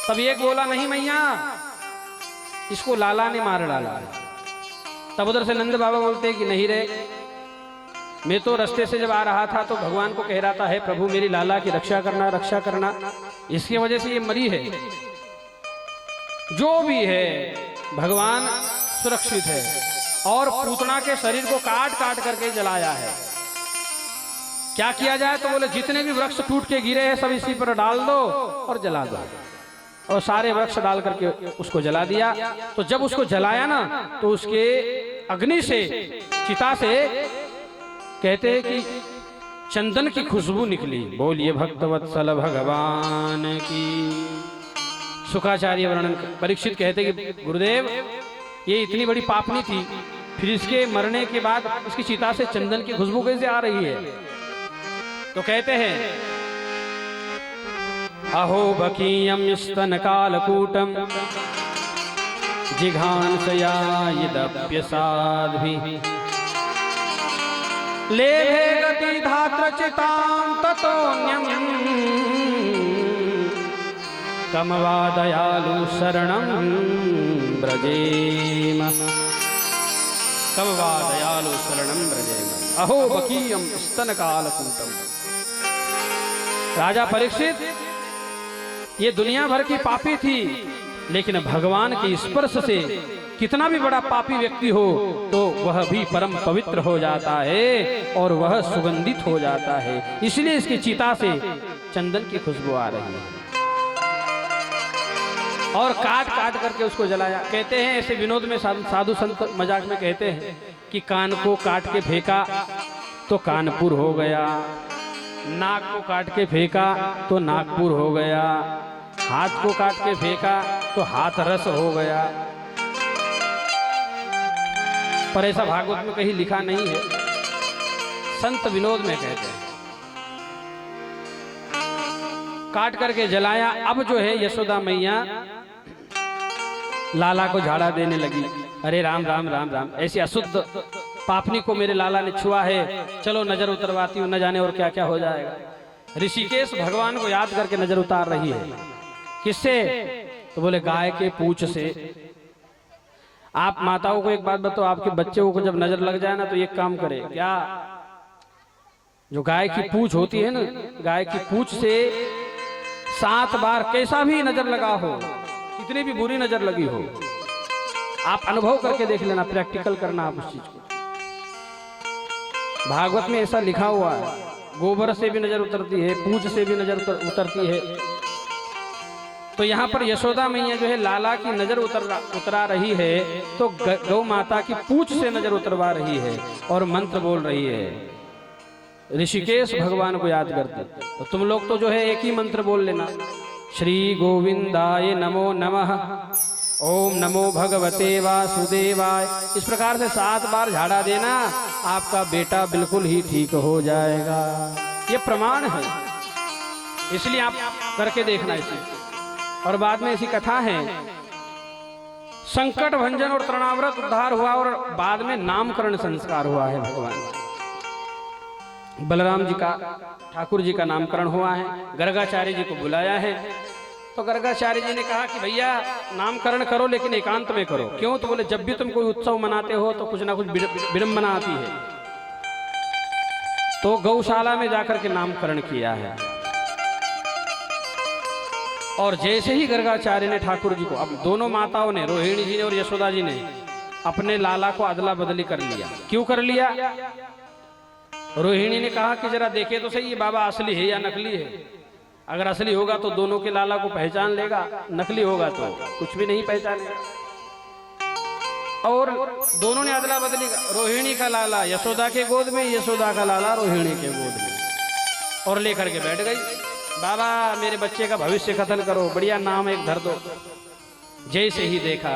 तब एक बोला नहीं मैया, इसको लाला ने मार डाला। तब उधर से नंद बाबा बोलते कि नहीं रे, मैं तो रास्ते से जब आ रहा था तो भगवान को कह रहा था, है प्रभु मेरी लाला की रक्षा करना, रक्षा करना, इसकी वजह से ये मरी है। जो भी है भगवान सुरक्षित है। और पूतना के शरीर को काट काट करके जलाया है। क्या किया जाए? तो बोले जितने भी वृक्ष टूट के गिरे हैं सब इसी पर डाल दो और जला दो। और सारे वृक्ष डाल करके उसको जला दिया। तो जब उसको जलाया ना तो उसके अग्नि से, चिता से कहते हैं कि चंदन की खुशबू निकली। बोलिए भक्तवत्सल भगवान की। शुक्राचार्य वर्णन, परीक्षित कहते कि गुरुदेव ये इतनी बड़ी पापनी थी, फिर इसके मरने के बाद इसकी चिता से चंदन की खुशबू कैसे आ रही है? तो कहते हैं अहो बकीयम स्तन कालकूटम जिघांसया यदप्यसाद्भिः लेभे गति धात्र चितां ततोऽन्यं कम वा दयालु शरणं ब्रजेम। कम वा दयालु शरणं ब्रजेम। अहो बकीयम स्तन कालकूटम। राजा परीक्षित, ये दुनिया भर की पापी थी, लेकिन भगवान के स्पर्श से कितना भी बड़ा पापी व्यक्ति हो तो वह भी परम पवित्र हो जाता है और वह सुगंधित हो जाता है। इसलिए इसकी चिता से चंदन की खुशबू आ रही है। और काट काट करके उसको जलाया। कहते हैं ऐसे विनोद में साधु संत मजाक में कहते हैं कि कान को काट के फेंका तो कानपुर हो गया, नाक को काट के फेंका तो नागपुर हो गया, हाथ को काट के फेंका तो हाथ रस हो गया। पर ऐसा भागवत में कहीं लिखा नहीं है, संत विनोद में कहते हैं। काट करके जलाया। अब जो है यशोदा मैया लाला को झाड़ा देने लगी। अरे राम राम राम राम, ऐसी अशुद्ध पापनी को मेरे लाला ने छुआ है, चलो नजर उतरवाती हूँ, न जाने और क्या क्या हो जाएगा। ऋषिकेश भगवान को याद करके नजर उतार रही है। किससे? तो बोले गाय के पूंछ से। आप माताओं को एक बात बताओ, आपके बच्चे को जब नजर लग जाए ना तो एक काम करे क्या, जो गाय की पूंछ होती है ना, गाय की पूंछ से 7 बार कैसा भी नजर लगा हो, कितनी भी बुरी नजर लगी हो, आप अनुभव करके देख लेना, प्रैक्टिकल करना आप उस चीज को। भागवत में ऐसा लिखा हुआ है, गोबर से भी नजर उतरती है, पूंछ से भी नजर उतरती है। तो यहाँ पर यशोदा मैया जो है लाला की नजर उतरा रही है, तो गौ माता की पूंछ से नजर उतरवा रही है और मंत्र बोल रही है। ऋषिकेश भगवान को याद करते। तो तुम लोग तो जो है एक ही मंत्र बोल लेना, श्री गोविंदाय नमो नमः, ओम नमो भगवते वासुदेवाय। इस प्रकार से 7 बार झाड़ा देना, आपका बेटा बिल्कुल ही ठीक हो जाएगा। ये प्रमाण है, इसलिए आप करके देखना इसे। और बाद में ऐसी कथा है, संकट भंजन और तृणाव्रत उद्धार हुआ और बाद में नामकरण संस्कार हुआ है। भगवान बलराम जी का, ठाकुर जी का नामकरण हुआ है। गर्गाचार्य जी को बुलाया है। तो गर्गाचार्य जी ने कहा कि भैया नामकरण करो लेकिन एकांत में करो। क्यों? तो बोले जब भी तुम कोई उत्सव मनाते हो तो कुछ ना कुछ विडंबना आती है। तो गौशाला में जाकर के नामकरण किया है। और जैसे ही गर्गाचार्य ने ठाकुर जी को, अब दोनों माताओं ने, रोहिणी जी ने और यशोदा जी ने अपने लाला को अदला बदली कर लिया। क्यों कर लिया? रोहिणी ने कहा कि जरा देखे तो सही ये बाबा असली है या नकली है। अगर असली होगा तो दोनों के लाला को पहचान लेगा, नकली होगा तो कुछ भी नहीं पहचानेगा। और दोनों ने अदला बदली, रोहिणी का लाला यशोदा के गोद में, यशोदा का लाला रोहिणी के गोद में, और लेकर के बैठ गई। बाबा मेरे बच्चे का भविष्य कथन करो, बढ़िया नाम एक धर दो। जैसे ही देखा,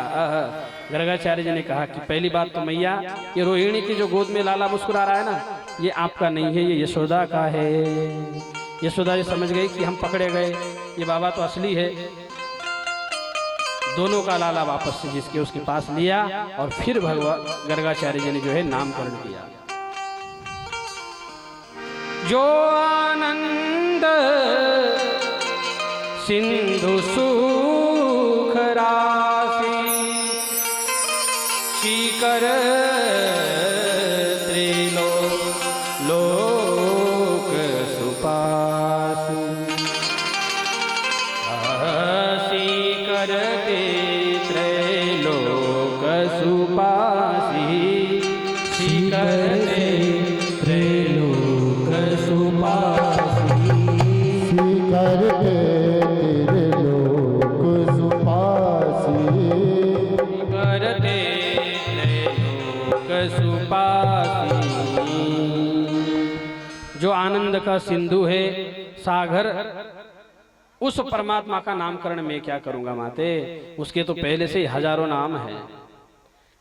गर्गाचार्य जी ने कहा कि पहली बात तो मैया, ये रोहिणी की जो गोद में लाला मुस्कुरा रहा है ना, ये आपका नहीं है, ये यशोदा का है। यशोदा जी समझ गई कि हम पकड़े गए, ये बाबा तो असली है। दोनों का लाला वापस से जिसके उसके पास लिया और फिर भगवान गर्गाचार्य जी ने जो है नामकरण किया। जो आनंद सिंधु सू करते त्रैलोक सुपासी, करते त्रैलोक सुपासी, करते त्रिलोक सुपासी, करते त्रैलोक सुपासी। जो आनंद का सिंधु है, सागर, उस परमात्मा का नामकरण मैं क्या करूंगा माते। उसके तो पहले से ही हजारों नाम हैं।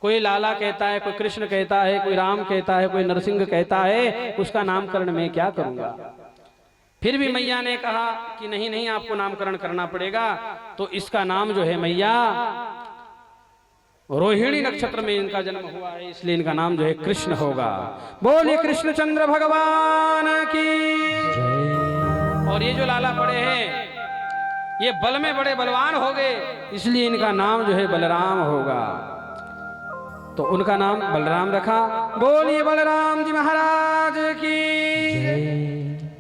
कोई लाला कहता है, कोई कृष्ण कहता है, कोई राम कहता है, कोई नरसिंह कहता है, उसका नामकरण मैं क्या करूंगा। फिर भी मैया ने कहा कि नहीं नहीं, आपको नामकरण करना पड़ेगा। तो इसका नाम जो है मैया, रोहिणी नक्षत्र में इनका जन्म हुआ है, इसलिए इनका नाम जो है कृष्ण होगा। बोलिए कृष्णचंद्र भगवान की। और ये जो लाला पड़े हैं, ये बल में बड़े बलवान हो गए, इसलिए इनका नाम जो है बलराम होगा। तो उनका नाम बलराम रखा। बोलिए बलराम जी महाराज की।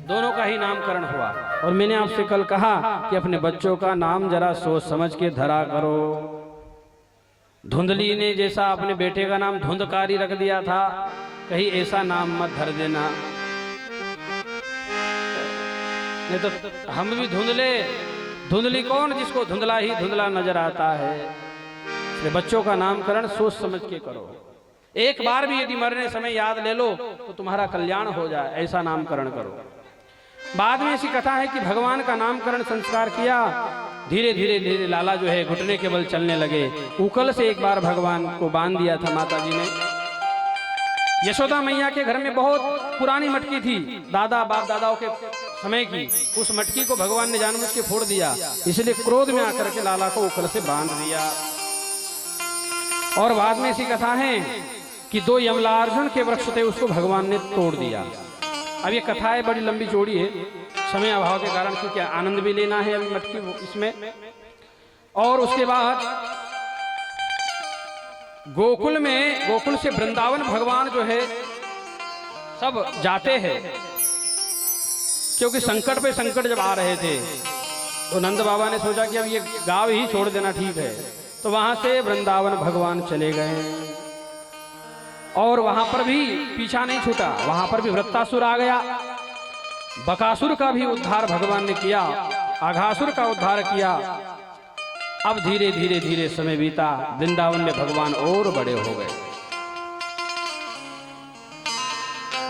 दोनों का ही नामकरण हुआ। और मैंने आपसे कल कहा कि अपने बच्चों का नाम जरा सोच समझ के धरा करो। धुंधली ने जैसा अपने बेटे का नाम धुंधकारी रख दिया था, कहीं ऐसा नाम मत धर देना, नहीं तो हम भी धुंधले। धुंधली कौन, जिसको धुंधला ही धुंधला नजर आता है। इसलिए बच्चों का नामकरण सोच समझ के करो। एक बार भी यदि मरने समय याद ले लो तो तुम्हारा कल्याण हो जाए, ऐसा नामकरण करो। बाद में ऐसी कथा है कि भगवान का नामकरण संस्कार किया, धीरे धीरे धीरे लाला जो है घुटने के बल चलने लगे। उकल से एक बार भगवान को बांध दिया था माता जी ने। यशोदा मैया के घर में बहुत पुरानी मटकी थी, दादा बाप दादाओं के समय की। उस मटकी को भगवान ने जानबूझ के फोड़ दिया, इसलिए क्रोध में आकर के लाला को उकल से बांध दिया। और बाद में ऐसी कथा है कि 2 यमलार्जुन के वृक्ष थे, उसको भगवान ने तोड़ दिया। अब ये कथा है बड़ी लंबी चौड़ी है, समय अभाव के कारण, क्योंकि आनंद भी लेना है अभी मटकी इसमें। और उसके बाद गोकुल में, गोकुल से वृंदावन भगवान जो है सब जाते हैं, क्योंकि संकट पे संकट जब आ रहे थे तो नंद बाबा ने सोचा कि अब ये गांव ही छोड़ देना ठीक है। तो वहां से वृंदावन भगवान चले गए। और वहां पर भी पीछा नहीं छूटा, वहां पर भी वृत्तासुर आ गया। बकासुर का भी उद्धार भगवान ने किया, आघासुर का उद्धार किया। अब धीरे धीरे धीरे समय बीता, वृंदावन में भगवान और बड़े हो गए।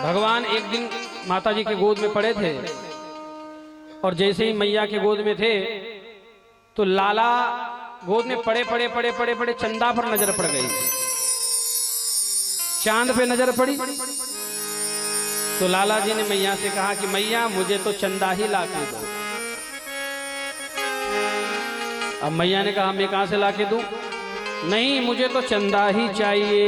भगवान एक दिन माता जी के गोद में पड़े थे, और जैसे ही मैया के गोद में थे तो लाला गोद में पड़े पड़े पड़े पड़े पड़े चंदा पर नजर पड़ गई। चांद पे नजर पड़ी तो लाला जी ने मैया से कहा कि मैया मुझे तो चंदा ही ला के दो। अब मैया ने कहा मैं कहां से ला के दूं? नहीं, मुझे तो चंदा ही चाहिए।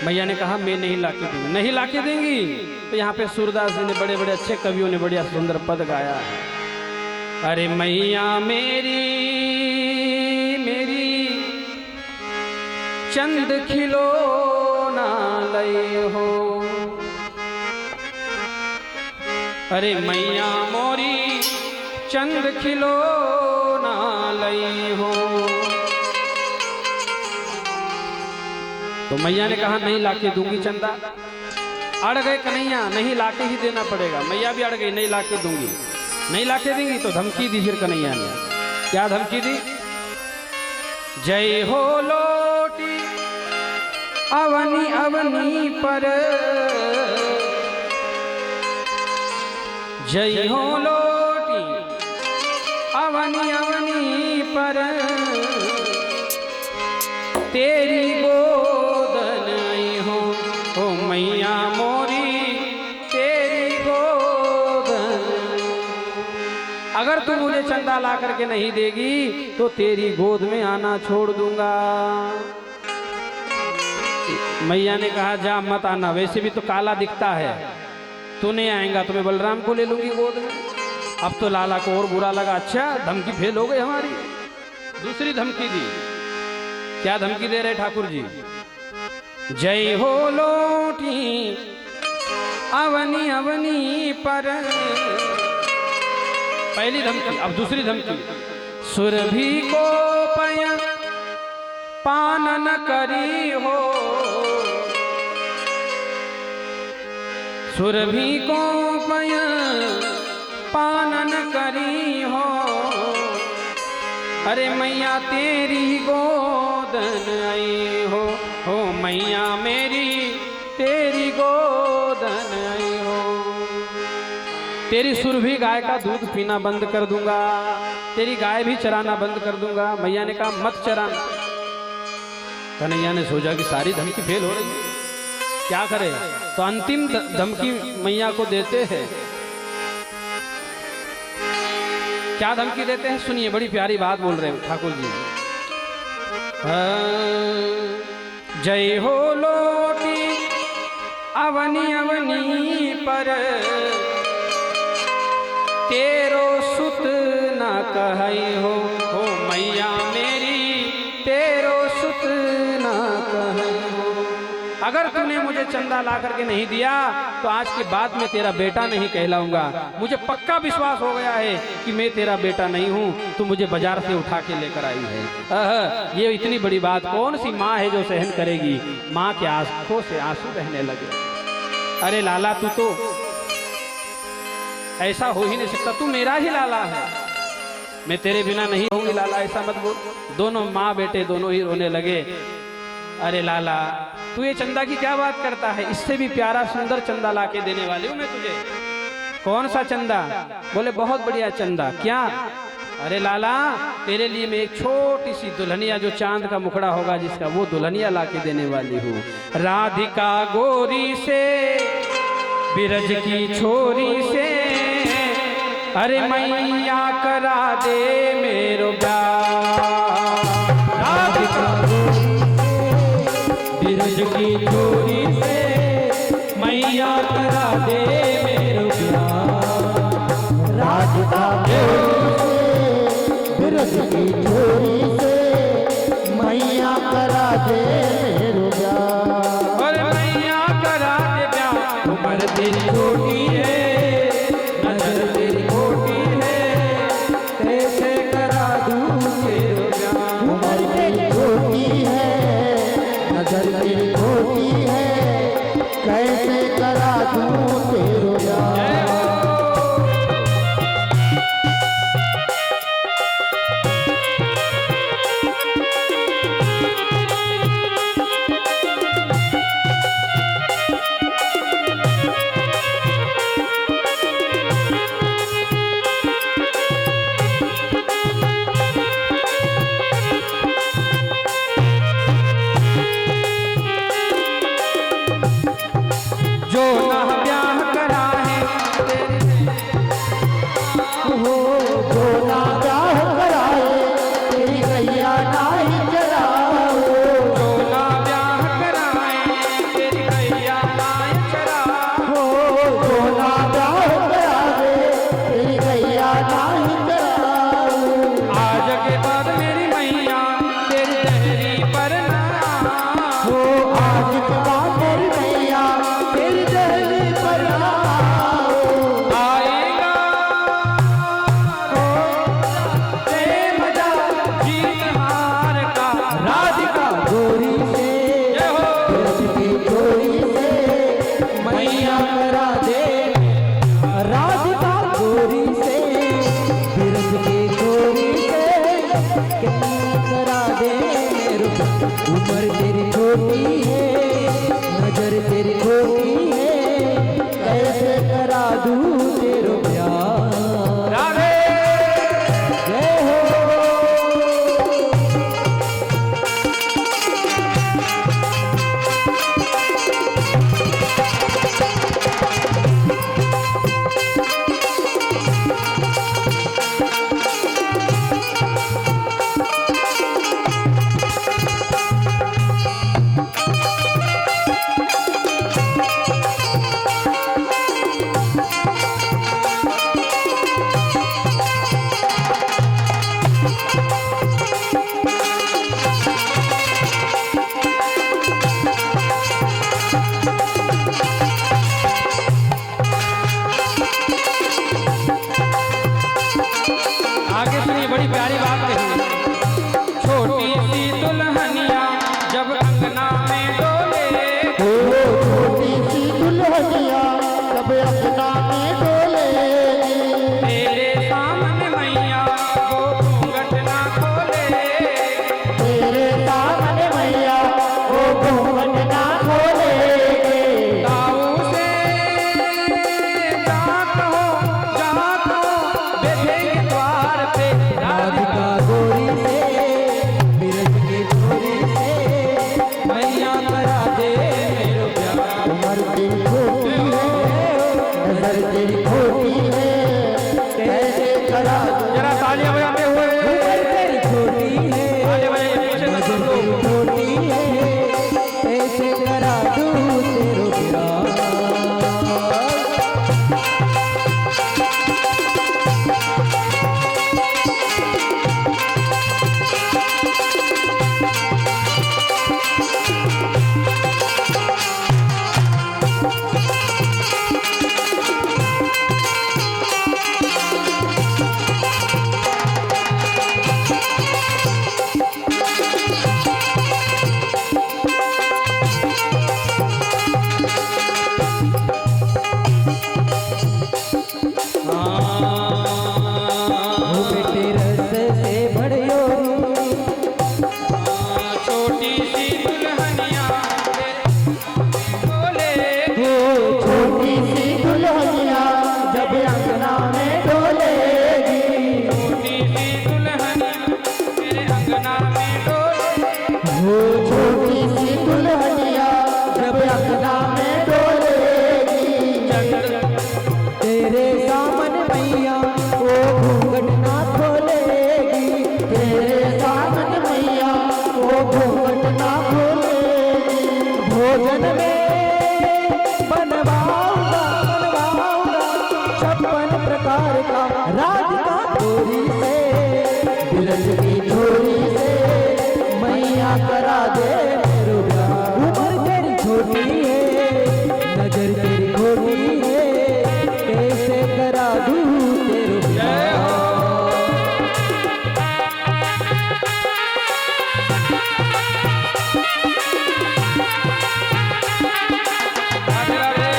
मैया ने कहा मैं नहीं ला के दूंगी। नहीं ला के देंगी? तो यहाँ पे सूरदास जी ने, बड़े बड़े अच्छे कवियों ने बढ़िया सुंदर पद गाया है। अरे मैया मेरी मेरी चंद खिलौना लय हो। अरे मैया मोरी चंद खिलौना लय हो। तो मैया ने कहा नहीं लाके दूंगी चंदा। अड़ गए कन्हैया, नहीं लाके ही देना पड़ेगा। मैया भी अड़ गई, नहीं लाके दूंगी। नहीं लाके देंगी तो धमकी दी फिर कन्हैया ने। क्या धमकी दी? जय हो लोटी अवनी अवनी पर, जय हो लोटी अवनी अवनी पर, तेरी गोदन आई हो ओ मैया मोरी तेरी गोदन। अगर तू मुझे चंदा ला करके नहीं देगी तो तेरी गोद में आना छोड़ दूंगा। मैया ने कहा जा मत आना, वैसे भी तो काला दिखता है, तू नहीं आएगा तो मैं बलराम को ले लूंगी गोद में। अब तो लाला को और बुरा लगा, अच्छा धमकी फेल हो गई हमारी। दूसरी धमकी दी। क्या धमकी दे रहे ठाकुर जी? जय हो लोटी अवनी अवनी पर, पहली धमकी, अब दूसरी धमकी। सुरभि को पय पान न करी हो, सुरभि को पय पान न करी हो, अरे मैया तेरी गोदन आई हो मैया मेरी तेरी गोदन आई हो। तेरी सुरभि गाय का दूध पीना बंद कर दूंगा, तेरी गाय भी चराना बंद कर दूंगा। मैया ने कहा मत चराना। कन्हैया ने सोचा कि सारी धमकी फेल हो रही है, क्या करे, तो अंतिम धमकी मैया को देते हैं। क्या धमकी देते हैं सुनिए, बड़ी प्यारी बात बोल रहे हैं ठाकुर जी। जय हो लोटी अवनी अवनी पर, तेरो सुत न कहई हो मैया मेरी तेरो सुत न कहई हो। अगर तूने मुझे चंदा ला करके नहीं दिया तो आज के बाद मैं तेरा बेटा नहीं कहलाऊंगा। मुझे पक्का विश्वास हो गया है कि मैं तेरा बेटा नहीं हूँ, तू मुझे बाजार से उठा के लेकर आई है। ये इतनी बड़ी बात कौन सी माँ है जो सहन करेगी। माँ के आंखों से आंसू बहने लगे। अरे लाला तू तो ऐसा हो ही नहीं सकता, तू मेरा ही लाला है, मैं तेरे बिना नहीं रहूंगी लाला, ऐसा मत बोल। दोनों माँ बेटे दोनों ही रोने लगे। अरे लाला तू ये चंदा की क्या बात करता है, इससे भी प्यारा सुंदर चंदा ला के देने वाली हूँ मैं तुझे। कौन सा चंदा? बोले बहुत बढ़िया चंदा। क्या? अरे लाला तेरे लिए मैं एक छोटी सी दुल्हनिया जो चांद का मुखड़ा होगा जिसका, वो दुल्हनिया ला के देने वाली हूँ। राधिका गोरी से बिरज की छोरी से, अरे मैया करा दे मेरो प्यार। राधिका बिरज की छोरी से मैया करा दे मेरो प्यार। राधिका बिरज की छोरी से मैया करा दे मेरो प्यार। और मैया करा दे प्यार। उम्र तेरी छोटी है, नजर तेरी छोटी है, कैसे करा दूं तेरो प्यार। उम्र तेरी छोटी है, नजर तेरी छोटी है, कैसे करा दूं तेरो प्यार। जो ना ब्याह करा है हो जो ना ब्याह कराए तेरी गैया नाही चराओ। जो ना ब्याह कराए तेरी गैया नाय चराओ। हो जो ना ब्याह कराए तेरी गैया नाही चराओ। आज के बाद मेरी मैया तेरी दहरी पर ना हो आज के बाद मेरी मैया तेरी दहली पर आओ। आएगा प्रेम जा जीत हार का। राधिका गोरी से जय हो। बिरज की छोरी से मैया करा दे। राधिका गोरी से बिरज की छोरी से मैया करा दे मेरो। उम्र तेरी छोटी है, नजर तेरी छोटी है, कैसे करा दूं तेरो प्यार। राधे जय हो। बड़ी प्यारी बात कही, छोटी सी दुल्हनिया जब अंगना में डोले, छोटी सी दुल्हनिया जब अंगना में डोले, तेरे सामने मैया वो घूंघट ना खोले, तेरे सामने मैया वो घूंघट ना खोले, ताऊ से जात हो बैठेंगे द्वार पे, राधिका गोरी से बिरज की छोरी से मैया करा दे मेरो प्यार। उम्र तेरी छोटी है, नजर तेरी छोटी है, कैसे करा दूं जरा तालियां बजाते हुए उम्र तेरी छोटी है, तालियां बजाइए पीछे से नजर सब तेरी लोग। छोटी है, कैसे करा दूं तेरो प्यार। वो बेटे रस से भड़ियोरी, छोटी सी दुल्हनिया बोले, छोटी सी दुल्हनिया जब अंगना में डोलेगी, छोटी सी दुल्हनिया मेरे अंगना में डोले, वो छोटी सी दुल्हनिया जब अंगना में डोलेगी, तेरे सामने मैया वो घूंघट ना खोलेगी, तेरे सामने मैया वो घूंघट ना खोलेगी, भोजन में बनवाऊंगा 56 प्रकार का, राधिका गोरी से बिरज की छोरी से मैया करा दे मेरो प्यार। उम्र तेरी छोटी है, नजर तेरी खोटी है, कैसे करा दूं तेरो प्यार। राधे राधे।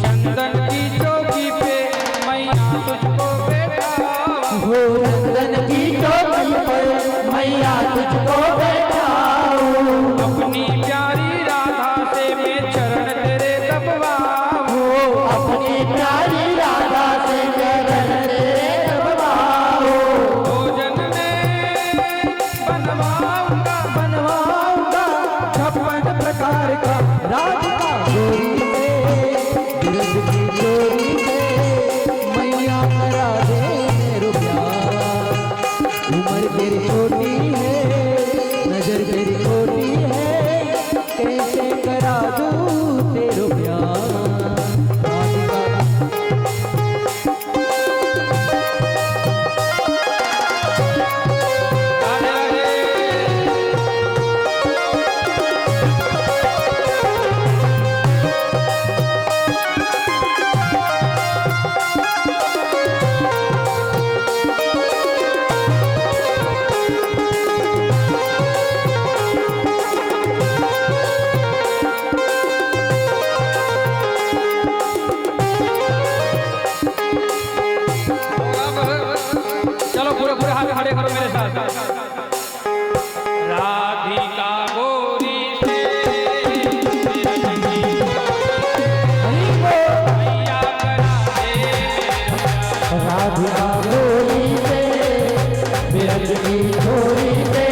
चंदन की चौकी पे मैया तुझको बैठा, हो नंदन की चौकी पर मैया तुझको बैठाऊं, अपनी प्यारी राधा से मैं चरण तेरे दबवाऊं, हो अपनी प्यारी राधा से चरण तेरे दबवाऊं, भोजन में बनवाऊंगा 56 प्रकार का, राधिका गोरी से बिरज की चोरी से मैया करा दे मेरो प्यार। उम्र तेरी छोटी है, नजर तेरी छोटी है, कैसे करा दूं तेरो प्यार। राधिका राधे राधे। चलो पूरे पूरे हाथ खड़े करो मेरे साथ। राधिका गोरी से मैया करा दे राधिका गोरी से बिरज की छोरी से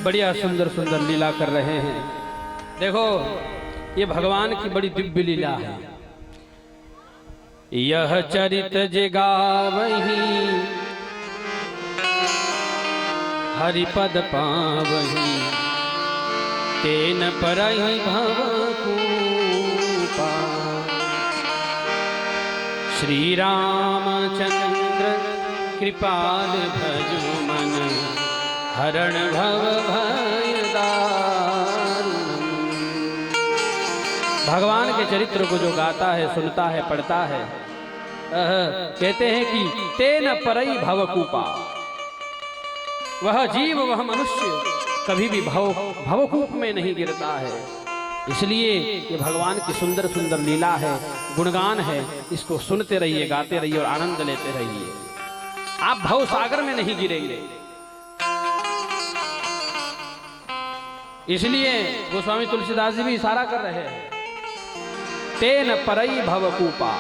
बढ़िया सुंदर सुंदर लीला कर रहे हैं। देखो ये भगवान की बड़ी दिव्य लीला है। यह चरित जगावही हरिपद पावही तेन परहि भवकूपा। श्री रामचंद्र कृपाल भजो मन हरण भव भय दारुणम्। भगवान के चरित्र को जो गाता है, सुनता है, पढ़ता है, कहते हैं कि तेन परई भवकूपा। वह जीव, वह मनुष्य कभी भी भवकूप में नहीं गिरता है। इसलिए ये भगवान की सुंदर सुंदर लीला है, गुणगान है। इसको सुनते रहिए, गाते रहिए और आनंद लेते रहिए। आप भव सागर में नहीं गिरेंगे। इसलिए गोस्वामी तुलसीदास जी भी इशारा कर रहे हैं, तेन परई भवकूपा।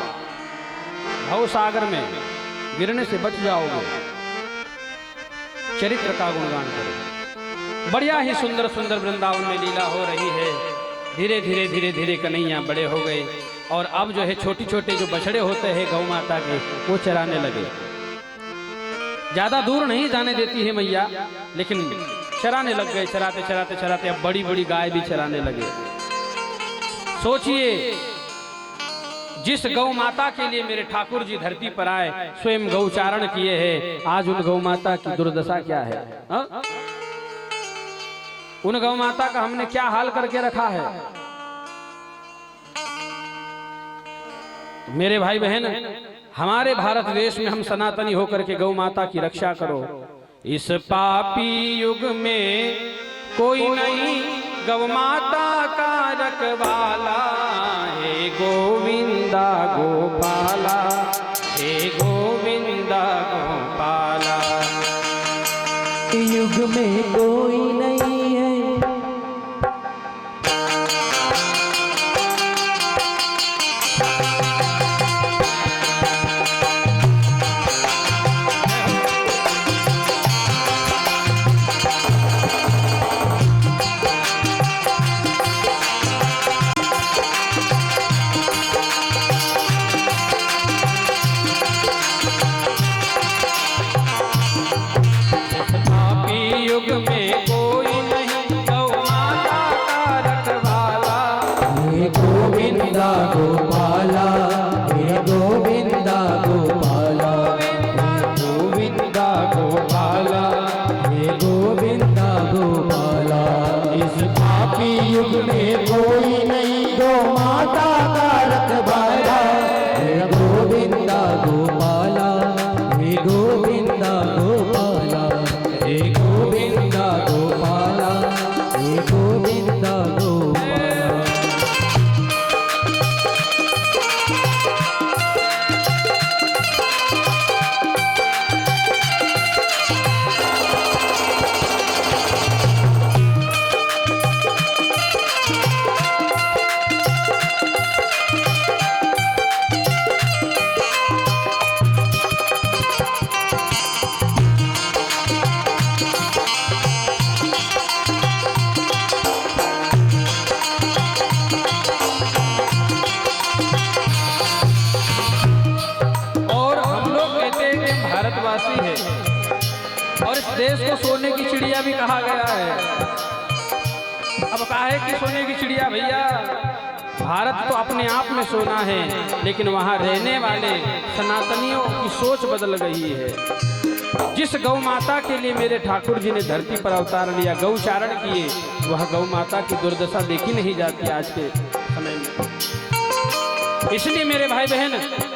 भव सागर में गिरने से बच जाओगे। चरित्र का गुणगान करो। बढ़िया ही सुंदर सुंदर वृंदावन में लीला हो रही है। धीरे धीरे धीरे धीरे कन्हैया बड़े हो गए और अब जो है छोटे छोटे जो बछड़े होते हैं गौ माता के, वो चराने लगे। ज्यादा दूर नहीं जाने देती है मैया, लेकिन चराने लग गए। चराते चराते चराते अब बड़ी बड़ी गाय भी चराने लगे। सोचिए, जिस गौ माता के लिए मेरे ठाकुर जी धरती पर आए, स्वयं गौचारण किए हैं, आज उन गौ माता की दुर्दशा क्या है? उन गौ माता का हमने क्या हाल करके रखा है? मेरे भाई बहन, हमारे भारत देश में हम सनातनी होकर के गौ माता की रक्षा करो। इस पापी युग में कोई नहीं गौ माता का रखवाला। हे गोविंदा गोपाला, हे गोविंदा गोपाला। युग में कोई नहीं है गोपाला, हे गोविंदा गोपाला, गोविंदा गोपाला, हे गोविंदा गोपाला। इस पापी युग में कोई नहीं गौ माता का रखवाला। हे गोविंदा गोपाला, हे गोविंदा गोपाला, हे गोविंदा गोपाला, हे गोविंदा गोपाला। है और इस देश को सोने की चिड़िया भी कहा गया है। अब काहे की सोने की चिड़िया भैया? भारत तो अपने आप में सोना है, लेकिन वहां रहने वाले सनातनियों की सोच बदल गई है। जिस गौ माता के लिए मेरे ठाकुर जी ने धरती पर अवतार लिया, गौचारण किए, वह गौ माता की दुर्दशा देखी नहीं जाती आज के समय में। इसलिए मेरे भाई बहन,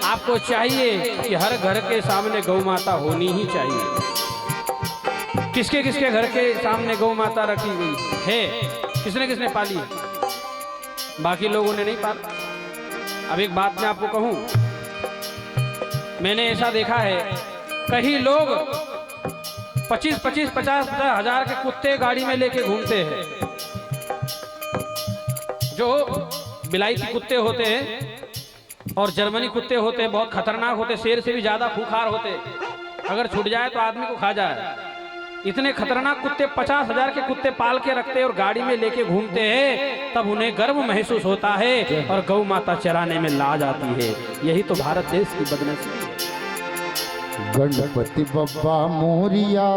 आपको चाहिए कि हर घर के सामने गौ माता होनी ही चाहिए। किसके किसके घर के सामने गौ माता रखी गई है? किसने किसने पाली है? बाकी लोगों ने नहीं पाला। अब एक बात मैं आपको कहूं, मैंने ऐसा देखा है, कई लोग 25-50 हजार के कुत्ते गाड़ी में लेके घूमते हैं। जो बिलायती कुत्ते होते हैं और जर्मनी कुत्ते होते हैं, बहुत खतरनाक होते, शेर से भी ज्यादा खूंखार होते। अगर छूट जाए तो आदमी को खा जाए। इतने खतरनाक कुत्ते 50,000 के कुत्ते पाल के रखते हैं और गाड़ी में लेके घूमते हैं, तब उन्हें गर्व महसूस होता है और गौ माता चराने में लाज आती है। यही तो भारत देश की बदनसीबी है। गणपति बप्पा मोरिया,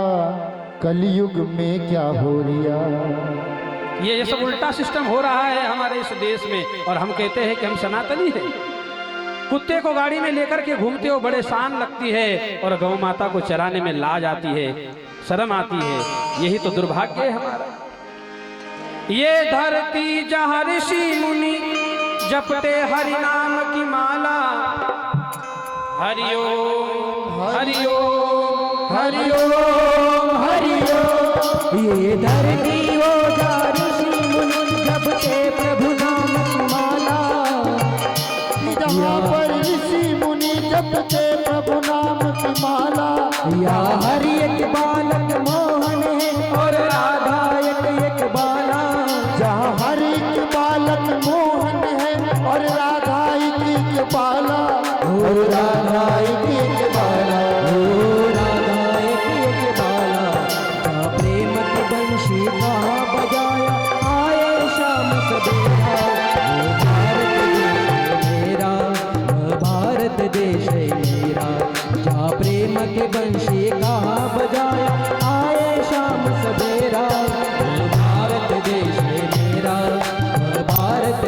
कलयुग में क्या हो रिया। ये सब उल्टा सिस्टम हो रहा है हमारे इस देश में, और हम कहते हैं कि हम सनातनी हैं। कुत्ते को गाड़ी में लेकर के घूमते हो, बड़े शान लगती है, और गौ माता को चराने में लाज आती है, शर्म आती है। यही तो दुर्भाग्य है हमारा। ये धरती जहाँ ऋषि मुनि जपते हरि नाम की माला, हरिओम हरिओम हरिओम हरिओम। ये धरती वो जहाँ ऋषि मुनि जपते प्रभु नाम की माला, जहाँ पर ऋषि मुनि जपते प्रभु नाम की माला। या हरि एक बालक मोहन है और राधा एक बाला। जहाँ हरि एक बालक मोहन है और राधा एक बाला। ओ राधा एक बाला, ओ राधा एक बाला। जहाँ प्रेम की बंशी कहाँ बजाया, आए शाम सवेरा। वो भारत देश है मेरा, जहाँ प्रेम की बंशी कहाँ बजाया, आए शाम सवेरा। वो भारत देश है मेरा, वो भारत।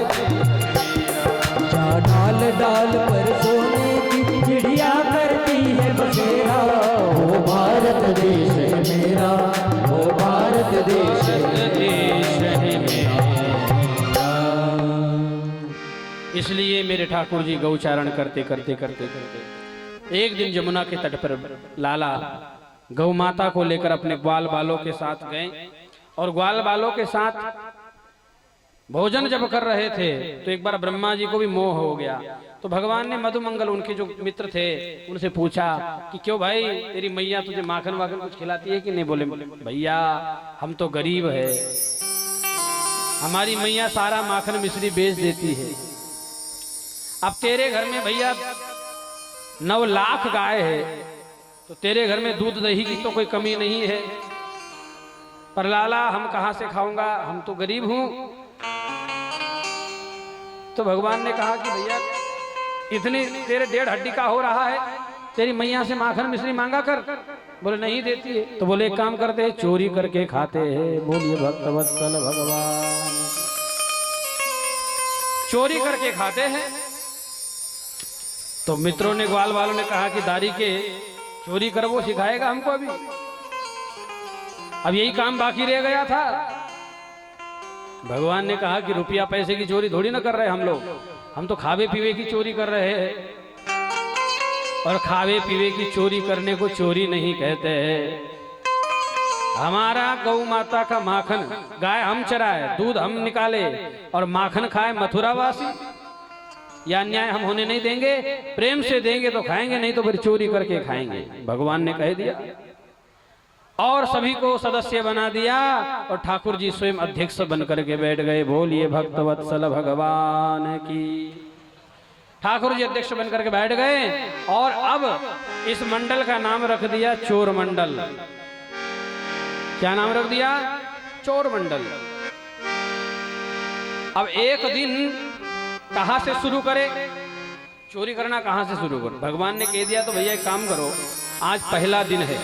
जहाँ डाल डाल पर सोने की चिड़िया करती है बसेरा। वो भारत देश है मेरा, वो भारत देश है मेरा। इसलिए मेरे ठाकुर जी गौचारण करते करते करते करते एक दिन जमुना के तट पर लाला गौ माता को लेकर अपने ग्वाल बालों के साथ गए, और ग्वाल बालों के साथ भोजन जब कर रहे थे तो एक बार ब्रह्मा जी को भी मोह हो गया। तो भगवान ने मधुमंगल, उनके जो मित्र थे, उनसे पूछा कि क्यों भाई, तेरी मैया तुझे माखन वाखन कुछ खिलाती है कि नहीं? बोले भैया हम तो गरीब है, हमारी मैया सारा माखन मिश्री बेच देती है। अब तेरे घर में भैया 9 लाख गाय है, तो तेरे घर में दूध दही की तो कोई कमी नहीं है, पर लाला हम कहां से खाऊंगा, हम तो गरीब हूं। तो भगवान ने कहा कि भैया इतनी तेरे 1.5 हड्डी का हो रहा है, तेरी मैया से माखन मिश्री मांगा कर। बोले नहीं देती है। तो बोले एक काम करते हैं, चोरी करके खाते हैं। बोलिए भक्तवत्सल भगवान, चोरी करके खाते हैं। तो मित्रों ने, ग्वाल वालों ने कहा कि दारी के चोरी कर, वो सिखाएगा हमको। अभी अब यही काम बाकी रह गया था। भगवान ने कहा कि रुपया पैसे की चोरी थोड़ी ना कर रहे हम लोग, हम तो खावे पीवे की चोरी कर रहे हैं। और खावे पीवे की चोरी करने को चोरी नहीं कहते हैं। हमारा गौ माता का माखन, गाय हम चराए, दूध हम निकाले और माखन खाए मथुरावासी, या अन्याय हम होने नहीं देंगे। प्रेम से देंगे तो खाएंगे, नहीं तो फिर चोरी करके खाएंगे, भगवान ने कह दिया। और सभी को सदस्य बना दिया, और ठाकुर जी स्वयं अध्यक्ष बनकर के बैठ गए। बोलिए भक्तवत्सल भगवान की। ठाकुर जी अध्यक्ष बनकर के बैठ गए, और अब इस मंडल का नाम रख दिया चोर मंडल। क्या नाम रख दिया? चोर मंडल। अब एक दिन कहां से शुरू करें चोरी करना, कहां से शुरू करो? भगवान ने कह दिया तो भैया एक काम करो, आज पहला दिन है,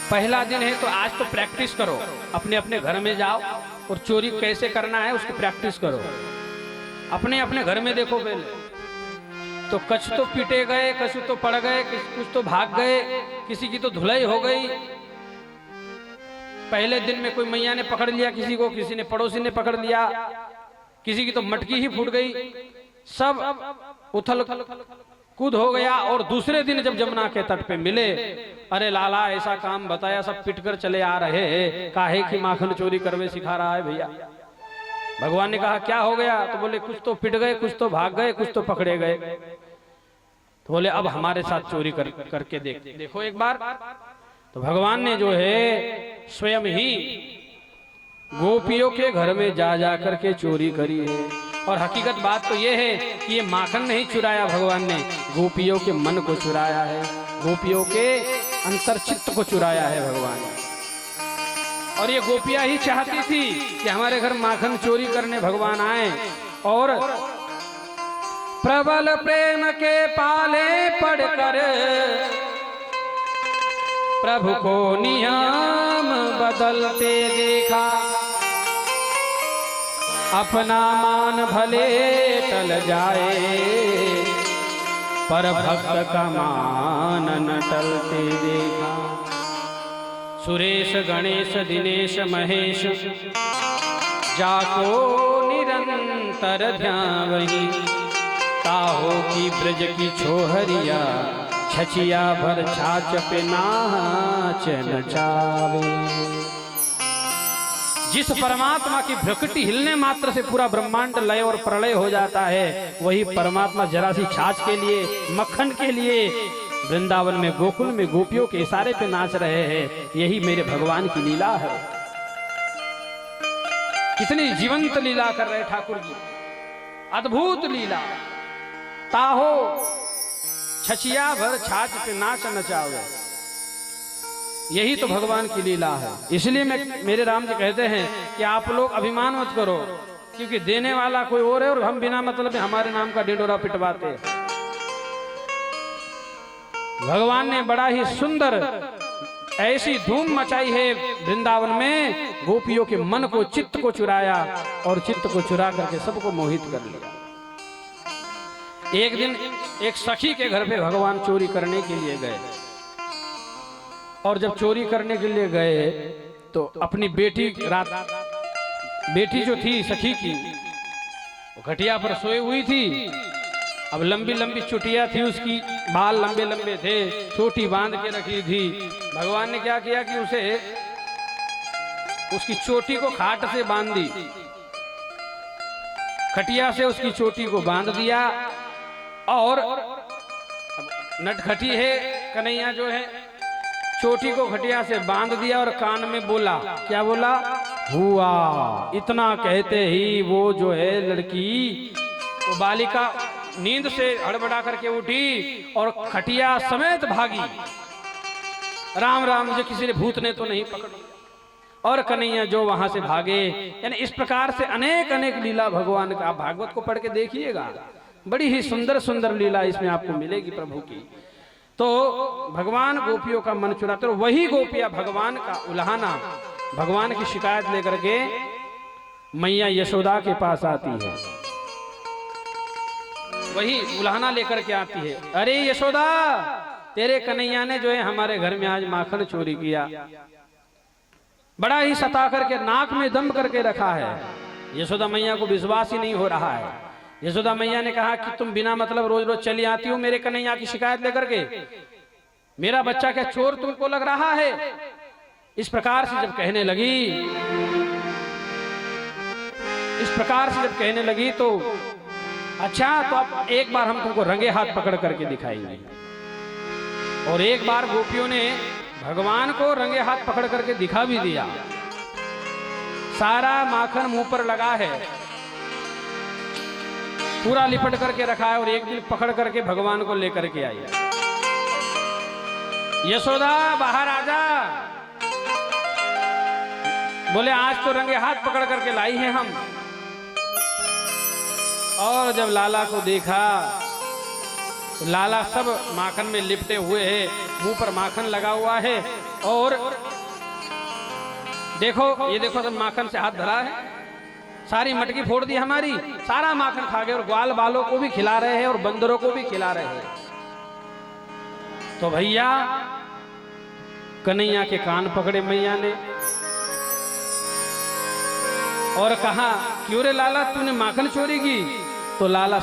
पहला दिन है तो आज तो प्रैक्टिस करो। अपने अपने घर में जाओ और चोरी कैसे करना है उसकी प्रैक्टिस करो। अपने अपने घर में देखो पहले तो कुछ तो पीटे गए, कुछ तो पड़ गए, कुछ तो भाग गए, किसी की तो धुलाई हो गई। पहले दिन में कोई मैया ने पकड़ लिया किसी को, किसी ने पड़ोसी ने पकड़ लिया, किसी की तो मटकी ही फूट गई, सब उथल कूद हो गया। और दूसरे दिन जब जमुना के तट पे मिले, अरे लाला ऐसा काम बताया, सब पिट कर चले आ रहे हैं, काहे की माखन चोरी करवे सिखा रहा है भैया। भगवान ने कहा क्या हो गया? तो बोले कुछ तो पिट गए, कुछ तो भाग गए, कुछ तो पकड़े गए। तो बोले अब हमारे साथ चोरी करके देखो एक बार। तो भगवान ने जो है स्वयं ही गोपियों के घर में जा करके चोरी करी है। और हकीकत बात तो ये है कि ये माखन नहीं चुराया भगवान ने, गोपियों के मन को चुराया है, गोपियों के अंतर्चित्त को चुराया है भगवान। और ये गोपियां ही चाहती थी कि हमारे घर माखन चोरी करने भगवान आए। और प्रबल प्रेम के पाले पड़कर प्रभु को नियम बदलते देखा, अपना मान भले टल जाए पर भक्त का मान न टलते देखा। सुरेश गणेश दिनेश महेश जाको निरंतर ध्यावही, ताहो की ब्रज की छोहरिया छचिया भर छाछ पे नाच नचावे। जिस परमात्मा की भ्रकुटी हिलने मात्र से पूरा ब्रह्मांड लय और प्रलय हो जाता है, वही परमात्मा जरा सी छाछ के लिए, मक्खन के लिए वृंदावन में गोकुल में गोपियों के इशारे पे नाच रहे हैं। यही मेरे भगवान की लीला है। कितनी जीवंत लीला कर रहे ठाकुर जी, अद्भुत लीला। ताहो छचिया भर छाछ पे नाच नचावे, यही तो भगवान की लीला है। इसलिए मेरे राम जी कहते हैं कि आप लोग अभिमान मत करो, क्योंकि देने वाला कोई और है और हम बिना मतलब हमारे नाम का ढिंढोरा पिटवाते हैं। भगवान ने बड़ा ही सुंदर ऐसी धूम मचाई है वृंदावन में, गोपियों के मन को चित्त को चुराया और चित्त को चुरा करके सबको मोहित कर लिया। एक दिन एक सखी के घर पे भगवान चोरी करने के लिए गए, और जब चोरी करने के लिए गए तो अपनी बेटी जो थी सखी की, वो खटिया पर सोई हुई थी। अब लंबी लंबी चुटिया थी उसकी, बाल लंबे लंबे थे, चोटी बांध के रखी थी। भगवान ने क्या किया कि उसकी चोटी को खाट से बांध दी, खटिया से उसकी चोटी को बांध दिया। और नटखटी है कन्हैया जो है, चोटी को खटिया से बांध दिया और कान में बोला। क्या बोला? हुआ। इतना कहते ही वो जो है लड़की, वो बालिका नींद से हड़बड़ा करके उठी और खटिया समेत भागी। राम राम, मुझे किसी ने भूत ने तो नहीं पकड़ी। और कन्हैया जो वहां से भागे। यानी इस प्रकार से अनेक अनेक लीला भगवान का, आप भागवत को पढ़ के देखिएगा, बड़ी ही सुंदर सुंदर लीला इसमें आपको मिलेगी प्रभु की। तो भगवान गोपियों का मन चुराते, और वही गोपियां भगवान का उल्हाना, भगवान की शिकायत लेकर के मैया यशोदा के पास आती है। वही उल्हाना लेकर के आती है, अरे यशोदा, तेरे कन्हैया ने जो है हमारे घर में आज माखन चोरी किया, बड़ा ही सता करके नाक में दम करके रखा है। यशोदा मैया को विश्वास ही नहीं हो रहा है। यशोदा मैया ने कहा कि तुम बिना मतलब रोज रोज चली आती हो मेरे कन्हैया की शिकायत लेकर के, मेरा बच्चा क्या चोर तुमको लग रहा है? इस प्रकार से जब कहने लगी, तो अच्छा, तो अब एक बार हम तुमको रंगे हाथ पकड़ करके दिखाएंगे। और एक बार गोपियों ने भगवान को रंगे हाथ पकड़ करके दिखा भी दिया। सारा माखन मुंह पर लगा है, पूरा लिपट करके रखा है, और एक दिन पकड़ करके भगवान को लेकर के आई। यशोदा बाहर आजा, बोले आज तो रंगे हाथ पकड़ करके लाई है हम। और जब लाला को देखा, लाला सब माखन में लिपटे हुए है, मुंह पर माखन लगा हुआ है, और देखो ये देखो सब माखन से हाथ धरा है, सारी मटकी फोड़ दी हमारी, सारा माखन खा गए, और ग्वाल बालों को भी खिला रहे हैं और बंदरों को भी खिला रहे हैं। तो भैया कन्हैया के कान पकड़े मैया ने और कहा, क्यों रे लाला, तूने माखन चोरी की? तो लाला